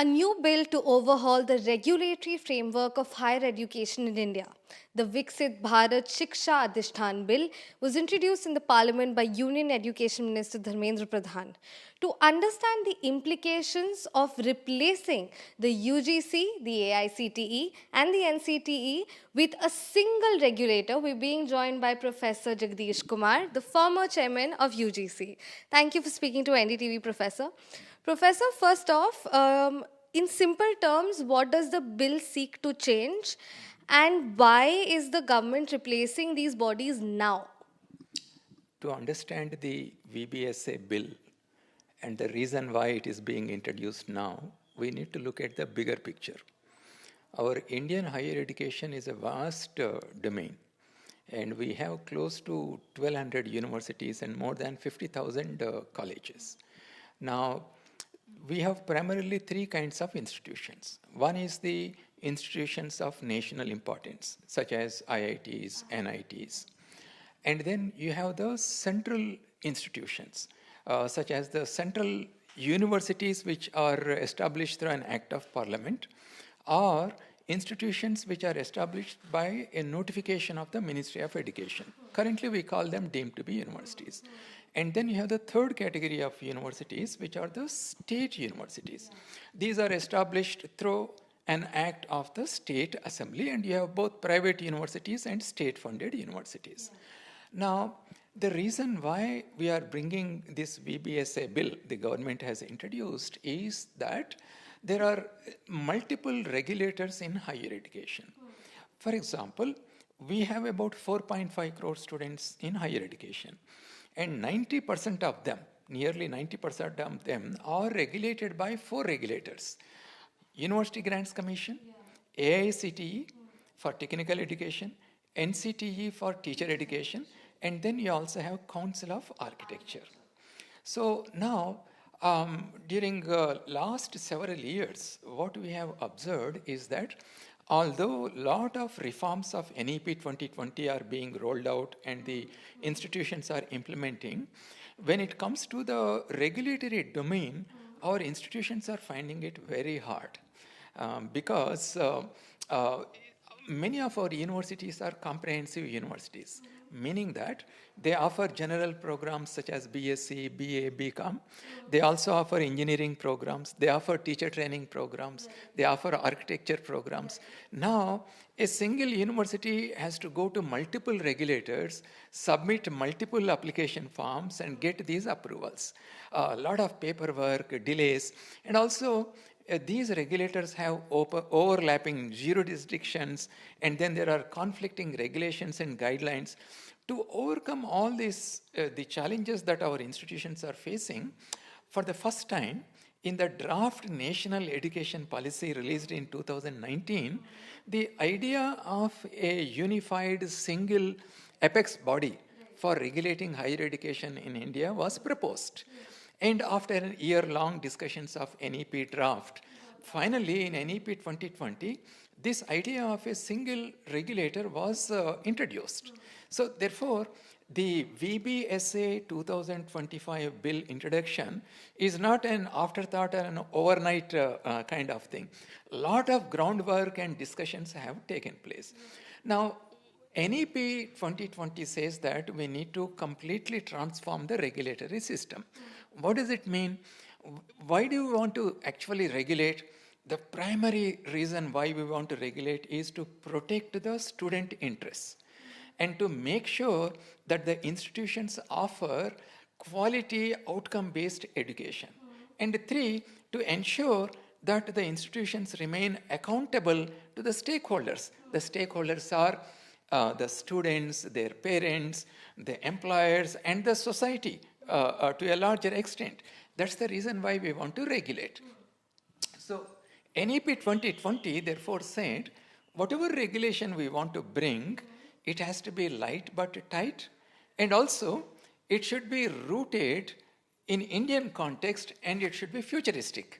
A new bill to overhaul the regulatory framework of higher education in India. The Viksit Bharat Shiksha Adhishthan bill was introduced in the parliament by Union Education Minister Dharmendra Pradhan to understand the implications of replacing the UGC, the AICTE and the NCTE with a single regulator. We're being joined by Professor Jagadesh Kumar, the former chairman of UGC. Thank you for speaking to NDTV, Professor. Professor, first off, in simple terms, what does the bill seek to change and why is the government replacing these bodies now? To understand the VBSA bill and the reason why it is being introduced now, we need to look at the bigger picture. Our Indian higher education is a vast domain, and we have close to 1,200 universities and more than 50,000 colleges. Now, we have primarily three kinds of institutions. One is the institutions of national importance, such as IITs, NITs. And then you have the central institutions, such as the central universities which are established through an act of parliament, or institutions which are established by a notification of the Ministry of Education. Currently, we call them deemed to be universities. And then you have the third category of universities, which are the state universities. These are established through an act of the state assembly, and you have both private universities and state-funded universities. Now, the reason why we are bringing this VBSA bill the government has introduced is that there are multiple regulators in higher education. For example, we have about 4.5 crore students in higher education, and 90% of them, nearly 90% of them, are regulated by four regulators: University Grants Commission, AICTE for technical education, NCTE for teacher education, and then you also have Council of Architecture. So now, during last several years, what we have observed is that although a lot of reforms of NEP 2020 are being rolled out and the institutions are implementing, when it comes to the regulatory domain, our institutions are finding it very hard because many of our universities are comprehensive universities, meaning that they offer general programs such as BSc, BA, BCom. They also offer engineering programs. They offer teacher training programs. They offer architecture programs. Now, a single university has to go to multiple regulators, submit multiple application forms, and get these approvals. A lot of paperwork, delays, and also these regulators have overlapping jurisdictions, and then there are conflicting regulations and guidelines. To overcome all these, the challenges that our institutions are facing, for the first time, in the draft National Education Policy released in 2019, the idea of a unified single apex body for regulating higher education in India was proposed. And after year-long discussions of NEP draft, finally in NEP 2020, this idea of a single regulator was introduced. So therefore, the VBSA 2025 bill introduction is not an afterthought or an overnight kind of thing. A lot of groundwork and discussions have taken place. Now, NEP 2020 says that we need to completely transform the regulatory system. What does it mean? Why do we want to actually regulate? The primary reason why we want to regulate is to protect the student interests and to make sure that the institutions offer quality outcome-based education. And three, to ensure that the institutions remain accountable to the stakeholders. The stakeholders are the students, their parents, the employers, and the society to a larger extent. That's the reason why we want to regulate. So NEP 2020 therefore said, whatever regulation we want to bring, it has to be light but tight, and also it should be rooted in Indian context and it should be futuristic.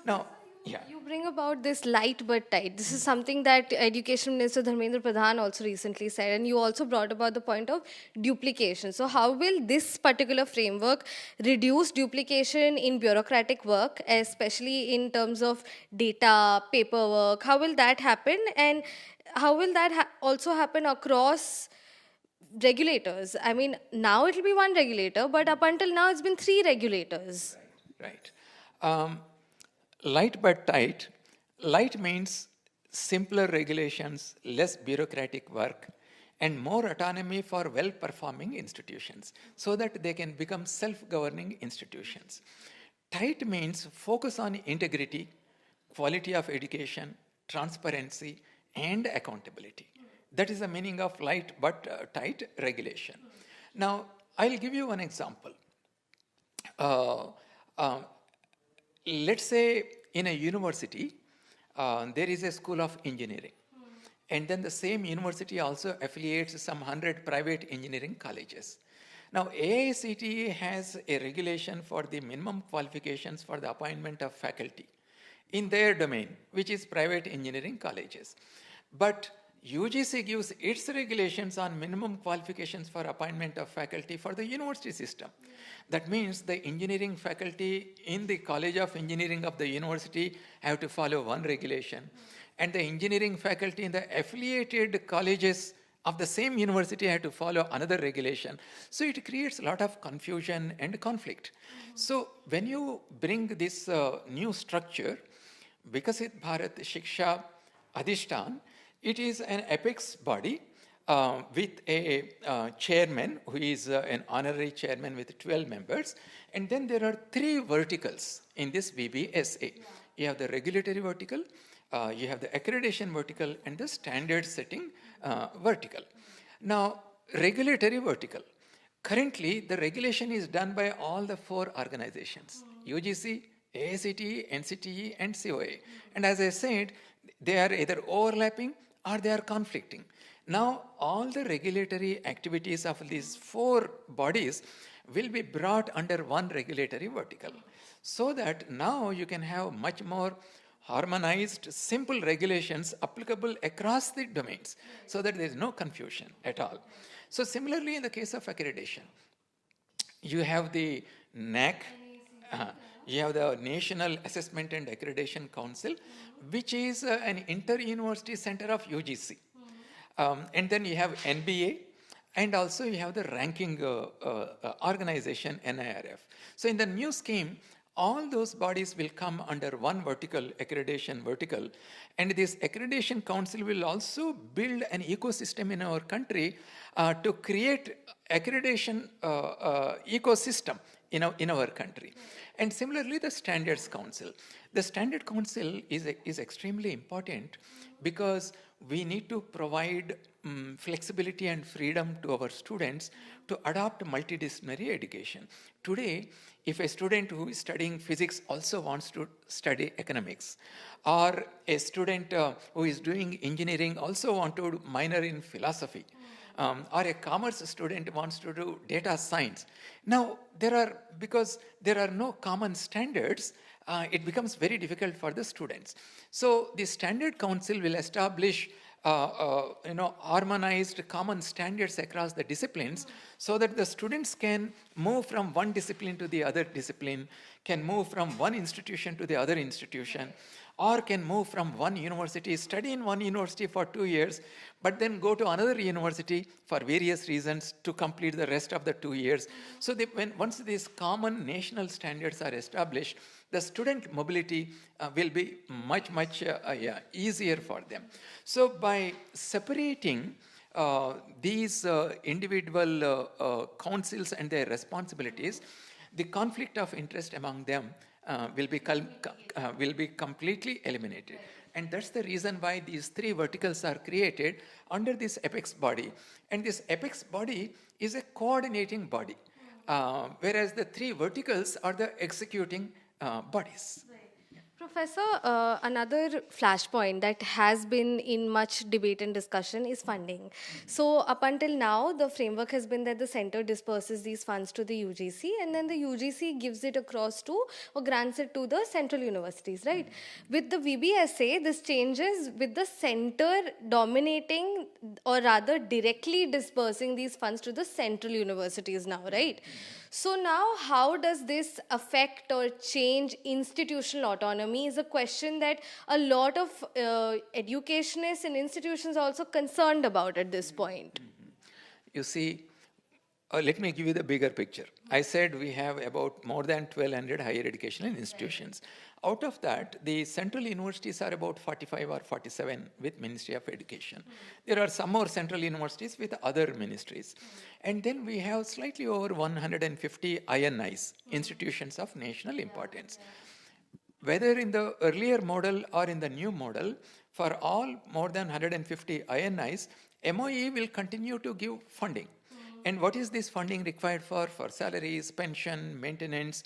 Now, Yeah. You bring about this light but tight. This is something that Education Minister Dharmendra Pradhan also recently said, and you also brought about the point of duplication. So, how will this particular framework reduce duplication in bureaucratic work, especially in terms of data, paperwork? How will that happen, and how will that also happen across regulators? I mean, now it'll be one regulator, but up until now, it's been three regulators. Right. Um, Light but tight. Light means simpler regulations, less bureaucratic work, and more autonomy for well performing institutions so that they can become self governing institutions. Tight means focus on integrity, quality of education, transparency, and accountability. That is the meaning of light but tight regulation. Now, I'll give you one example. Uh, uh, let's say in a university, there is a school of engineering. And then the same university also affiliates some 100 private engineering colleges. Now, AICTE has a regulation for the minimum qualifications for the appointment of faculty in their domain, which is private engineering colleges. But UGC gives its regulations on minimum qualifications for appointment of faculty for the university system. That means the engineering faculty in the College of Engineering of the university have to follow one regulation, and the engineering faculty in the affiliated colleges of the same university have to follow another regulation. So it creates a lot of confusion and conflict. So when you bring this new structure, Viksit Bharat Shiksha Adhishthan, it is an apex body with a chairman who is an honorary chairman with 12 members. And then there are three verticals in this VBSA. You have the regulatory vertical, you have the accreditation vertical, and the standard setting vertical. Now, regulatory vertical. Currently, the regulation is done by all the four organizations, UGC, AICTE, NCTE, and COA. And as I said, they are either overlapping or they are conflicting. Now, all the regulatory activities of these four bodies will be brought under one regulatory vertical, so that now you can have much more harmonized, simple regulations applicable across the domains, so that there is no confusion at all. So similarly, in the case of accreditation, you have the NAC, you have the National Assessment and Accreditation Council, which is an inter-university center of UGC. And then you have NBA, and also you have the ranking organization, NIRF. So in the new scheme, all those bodies will come under one vertical, accreditation vertical. And this accreditation council will also build an ecosystem in our country to create accreditation ecosystem in our country. And similarly, the Standards Council. The Standard Council is extremely important because we need to provide flexibility and freedom to our students to adopt multidisciplinary education. Today, if a student who is studying physics also wants to study economics, or a student who is doing engineering also wants to minor in philosophy, or a commerce student wants to do data science. Now, because there are no common standards, it becomes very difficult for the students. So the Standard Council will establish harmonized common standards across the disciplines, so that the students can move from one discipline to the other discipline, can move from one institution to the other institution, or can move from one university, study in one university for 2 years, but then go to another university for various reasons to complete the rest of the 2 years. So once these common national standards are established, the student mobility will be much easier for them. So by separating these individual councils and their responsibilities, the conflict of interest among them will be completely eliminated. And that's the reason why these three verticals are created under this apex body. And this apex body is a coordinating body, whereas the three verticals are the executing bodies. Right. Professor, another flashpoint that has been in much debate and discussion is funding. So, up until now, the framework has been that the center disperses these funds to the UGC, and then the UGC gives it across to or grants it to the central universities, right? With the VBSA, this changes with the center dominating or rather directly dispersing these funds to the central universities now, right? So now, how does this affect or change institutional autonomy is a question that a lot of educationists and institutions are also concerned about at this point. You see, let me give you the bigger picture. I said we have about more than 1,200 higher educational institutions. Out of that, the central universities are about 45 or 47 with Ministry of Education. There are some more central universities with other ministries. And then we have slightly over 150 INIs, institutions of national importance. Whether in the earlier model or in the new model, for all more than 150 INIs, MOE will continue to give funding. And what is this funding required for? For salaries, pension, maintenance,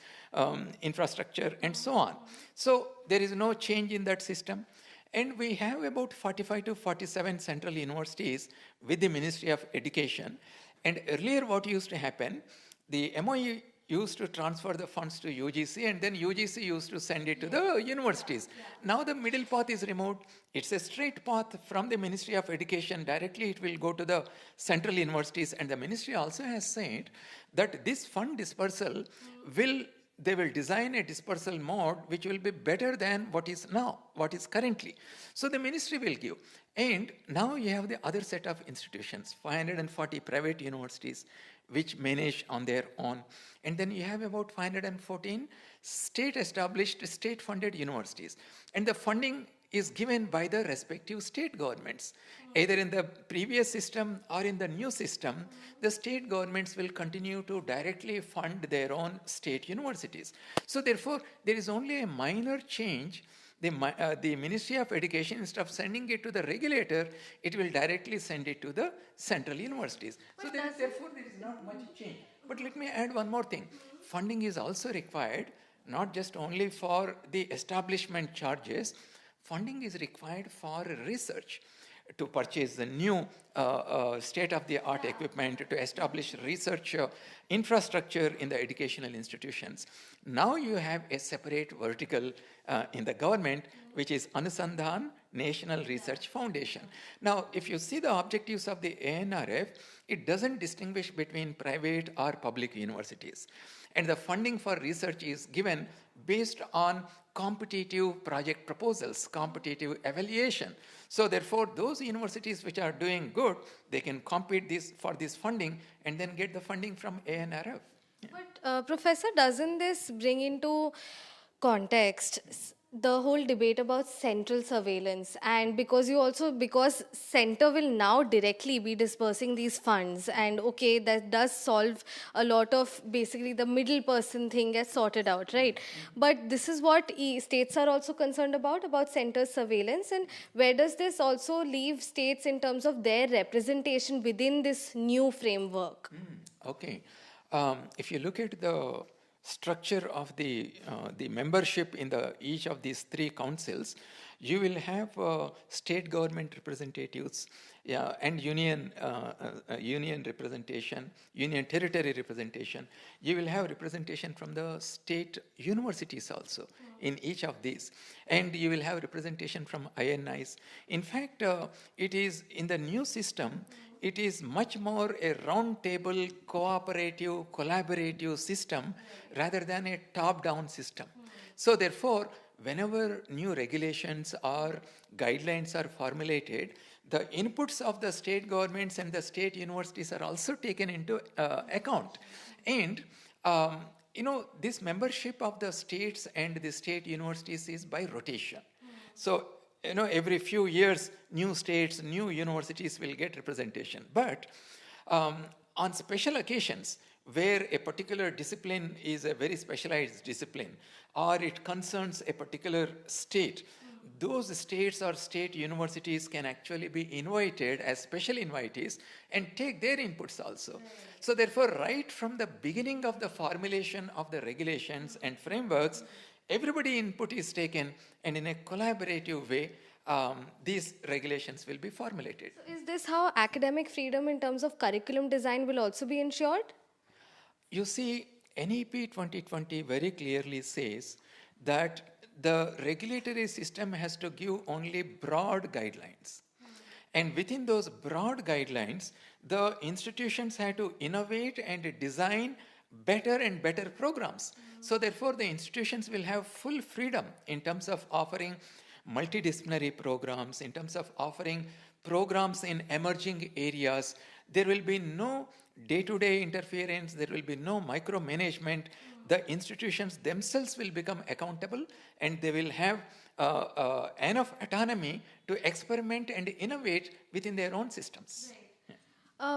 infrastructure, and so on. So there is no change in that system. And we have about 45 to 47 central universities with the Ministry of Education. And earlier what used to happen, the MOE used to transfer the funds to UGC, and then UGC used to send it to the universities. Now the middle path is removed. It's a straight path from the Ministry of Education. Directly it will go to the central universities, and the ministry also has said that this fund dispersal they will design a dispersal mode which will be better than what is now, what is currently. So the ministry will give. And now you have the other set of institutions, 540 private universities, which manage on their own. And then you have about 514 state-established, state-funded universities. And the funding is given by the respective state governments. Either in the previous system or in the new system, the state governments will continue to directly fund their own state universities. So therefore, there is only a minor change. The Ministry of Education, instead of sending it to the regulator, it will directly send it to the central universities. So therefore, there is not much change. But let me add one more thing. Funding is also required, not just only for the establishment charges. Funding is required for research, to purchase the new state-of-the-art equipment, to establish research infrastructure in the educational institutions. Now you have a separate vertical in the government, which is Anusandhan National Research Foundation. Now, if you see the objectives of the ANRF, it doesn't distinguish between private or public universities. And the funding for research is given based on competitive project proposals, competitive evaluation. So therefore, those universities which are doing good, they can compete for this funding and then get the funding from ANRF. Yeah. But Professor, doesn't this bring into context the whole debate about central surveillance? And because center will now directly be dispersing these funds, and okay, that does solve a lot of basically the middle person thing gets sorted out, right? But this is what states are also concerned about center surveillance. And where does this also leave states in terms of their representation within this new framework? Okay. If you look at the structure of the membership in each of these three councils, you will have state government representatives, and union representation, union territory representation. You will have representation from the state universities also in each of these, and you will have representation from INIs. In fact, it is in the new system. It is much more a round-table, cooperative, collaborative system rather than a top-down system. So therefore, whenever new regulations or guidelines are formulated, the inputs of the state governments and the state universities are also taken into account. And this membership of the states and the state universities is by rotation. So every few years, new states, new universities will get representation. But on special occasions, where a particular discipline is a very specialized discipline, or it concerns a particular state, those states or state universities can actually be invited as special invitees and take their inputs also. So therefore, right from the beginning of the formulation of the regulations and frameworks, Everybody input is taken, and in a collaborative way, these regulations will be formulated. So is this how academic freedom in terms of curriculum design will also be ensured? You see, NEP 2020 very clearly says that the regulatory system has to give only broad guidelines. And within those broad guidelines, the institutions have to innovate and design better and better programs. So therefore, the institutions will have full freedom in terms of offering multidisciplinary programs, in terms of offering programs in emerging areas. There will be no day-to-day interference, there will be no micromanagement. The institutions themselves will become accountable, and they will have enough autonomy to experiment and innovate within their own systems.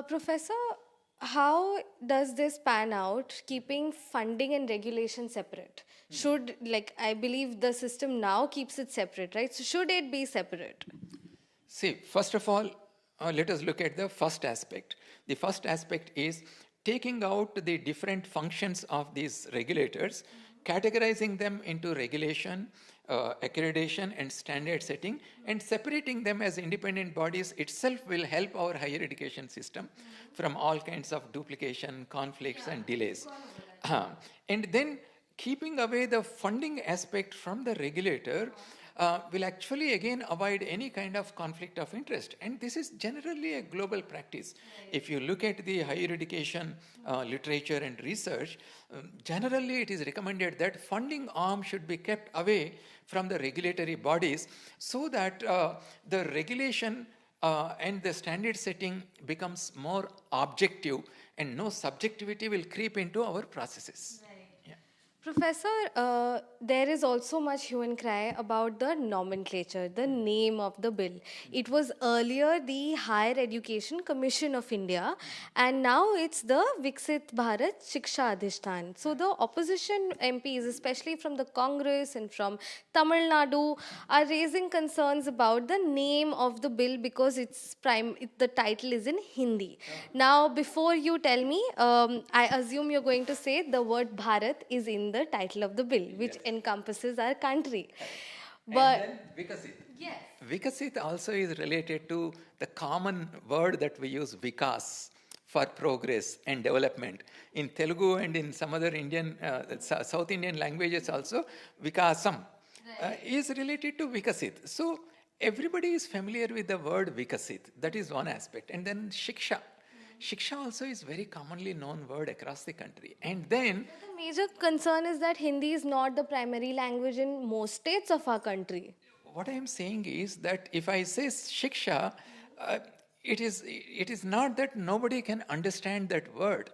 Professor, how does this pan out, keeping funding and regulation separate? Should, like, I believe the system now keeps it separate, right? So should it be separate? See, first of all, let us look at the first aspect. The first aspect is taking out the different functions of these regulators, categorizing them into regulation, accreditation, and standard setting, and separating them as independent bodies itself will help our higher education system from all kinds of duplication, conflicts, and delays. And then keeping away the funding aspect from the regulator will actually again avoid any kind of conflict of interest. And this is generally a global practice. If you look at the higher education literature and research, generally it is recommended that funding arm should be kept away from the regulatory bodies so that the regulation and the standard setting becomes more objective and no subjectivity will creep into our processes. Professor, there is also much hue and cry about the nomenclature, the name of the bill. It was earlier the Higher Education Commission of India, and now it's the Viksit Bharat Shiksha Adhishthan. So the opposition MPs, especially from the Congress and from Tamil Nadu, are raising concerns about the name of the bill because the title is in Hindi. Now, before you tell me, I assume you're going to say the word Bharat is in the title of the bill, which encompasses our country. But and then Vikasit. yes. Vikasit also is related to the common word that we use, Vikas, for progress and development. In Telugu and in some other Indian, South Indian languages also, Vikasam is related to Vikasit. So everybody is familiar with the word Vikasit. That is one aspect. And then Shiksha. Shiksha also is very commonly known word across the country. And then The major concern is that Hindi is not the primary language in most states of our country. what I am saying is that if I say Shiksha, it is not that nobody can understand that word.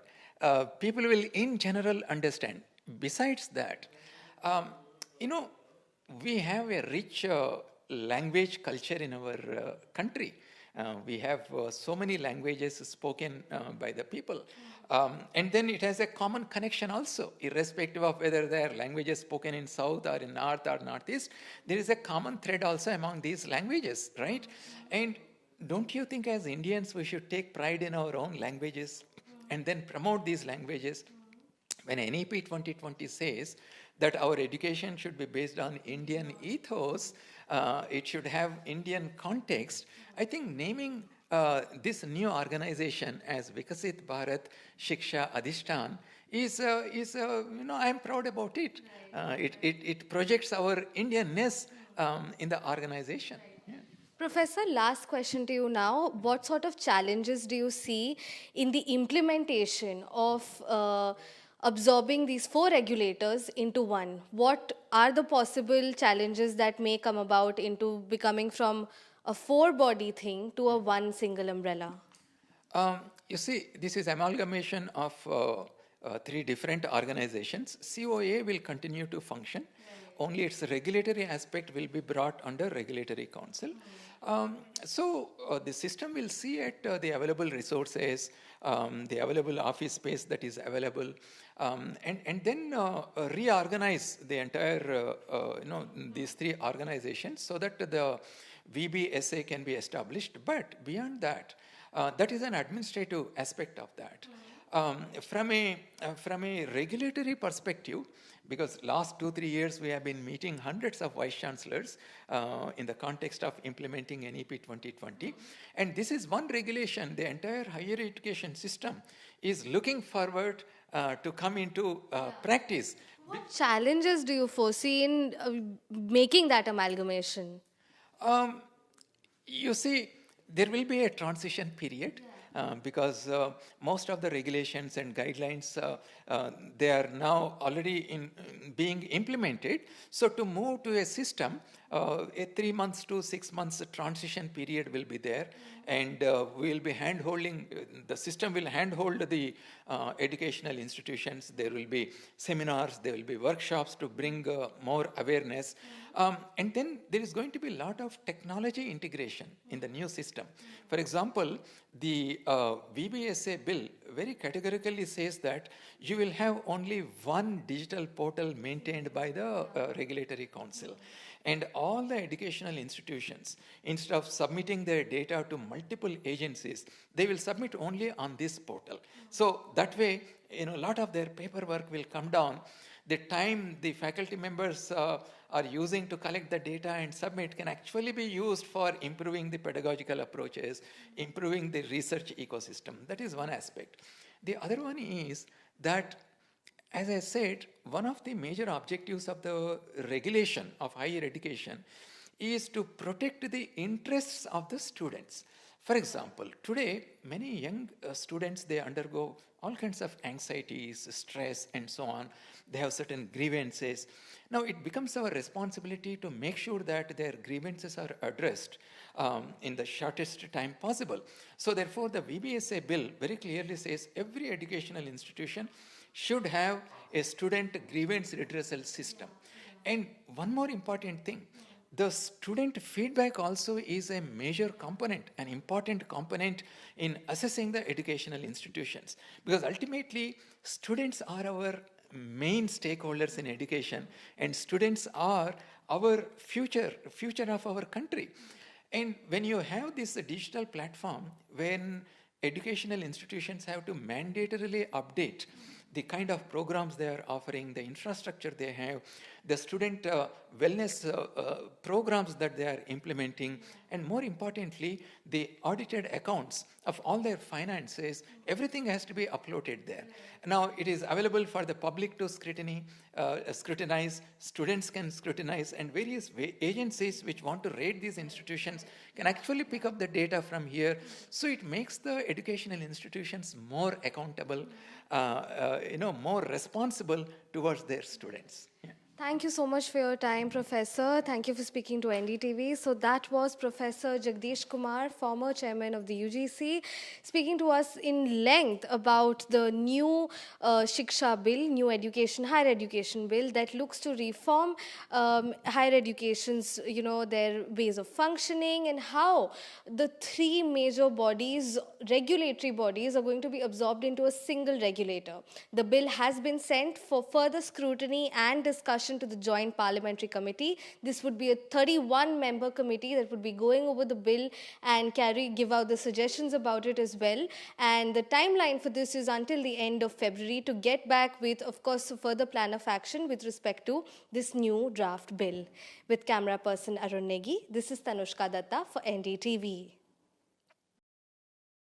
People will in general understand. Besides that, you know, we have a rich language culture in our country. We have so many languages spoken by the people. And then it has a common connection also, irrespective of whether they are languages spoken in South or in North or Northeast. There is a common thread also among these languages, right? And don't you think as Indians we should take pride in our own languages and then promote these languages? When NEP 2020 says that our education should be based on Indian ethos, it should have Indian context, I think naming this new organization as Viksit Bharat Shiksha Adhishthan is I am proud about it. It projects our Indianness in the organization. Yeah. Professor, last question to you now. What sort of challenges do you see in the implementation of absorbing these four regulators into one? What are the possible challenges that may come about into becoming from a four-body thing to a one single umbrella? You see, this is amalgamation of three different organizations. COA will continue to function. Only its regulatory aspect will be brought under regulatory council. So the system will see at the available resources, the available office space that is available, and then reorganize the entire, these three organizations so that the VBSA can be established. But beyond that, that is an administrative aspect of that. From a regulatory perspective, Because last 2-3 years we have been meeting hundreds of vice chancellors in the context of implementing NEP 2020, and this is one regulation the entire higher education system is looking forward to come into practice. What challenges do you foresee in making that amalgamation? You see, there will be a transition period because most of the regulations and guidelines, they are now already being implemented. So to move to a system, a 3 months to 6 months transition period will be there, and we will be hand-holding, the system will hand-hold the educational institutions. There will be seminars, there will be workshops to bring more awareness. And then there is going to be a lot of technology integration in the new system. For example, the VBSA bill very categorically says that you will have only one digital portal maintained by the regulatory council. And all the educational institutions, instead of submitting their data to multiple agencies, they will submit only on this portal. So that way, a lot of their paperwork will come down. The time the faculty members are using to collect the data and submit can actually be used for improving the pedagogical approaches, improving the research ecosystem. That is one aspect. The other one is that, as I said, one of the major objectives of the regulation of higher education is to protect the interests of the students. For example, today, many young students, they undergo all kinds of anxieties, stress, and so on. They have certain grievances. Now, it becomes our responsibility to make sure that their grievances are addressed in the shortest time possible. So therefore, the VBSA bill very clearly says every educational institution should have a student grievance redressal system. And one more important thing, the student feedback also is a major component, an important component in assessing the educational institutions. Because ultimately, students are our main stakeholders in education, and students are our future of our country. And when you have this digital platform, when educational institutions have to mandatorily update the kind of programs they are offering, the infrastructure they have, the student wellness programs that they are implementing, and more importantly, the audited accounts of all their finances, everything has to be uploaded there. Now, it is available for the public to scrutinize, students can scrutinize, and various agencies which want to rate these institutions can actually pick up the data from here. So it makes the educational institutions more accountable, more responsible towards their students. Yeah. Thank you so much for your time, Professor. Thank you for speaking to NDTV. So that was Professor Jagadesh Kumar, former chairman of the UGC, speaking to us in length about the new Shiksha bill, new higher education bill that looks to reform higher education's, their ways of functioning, and how the three major bodies, regulatory bodies, are going to be absorbed into a single regulator. The bill has been sent for further scrutiny and discussion to the Joint Parliamentary Committee. This would be a 31-member committee that would be going over the bill and give out the suggestions about it as well. And the timeline for this is until the end of February to get back with, of course, a further plan of action with respect to this new draft bill. With camera person Arun Negi, this is Tanushka Datta for NDTV.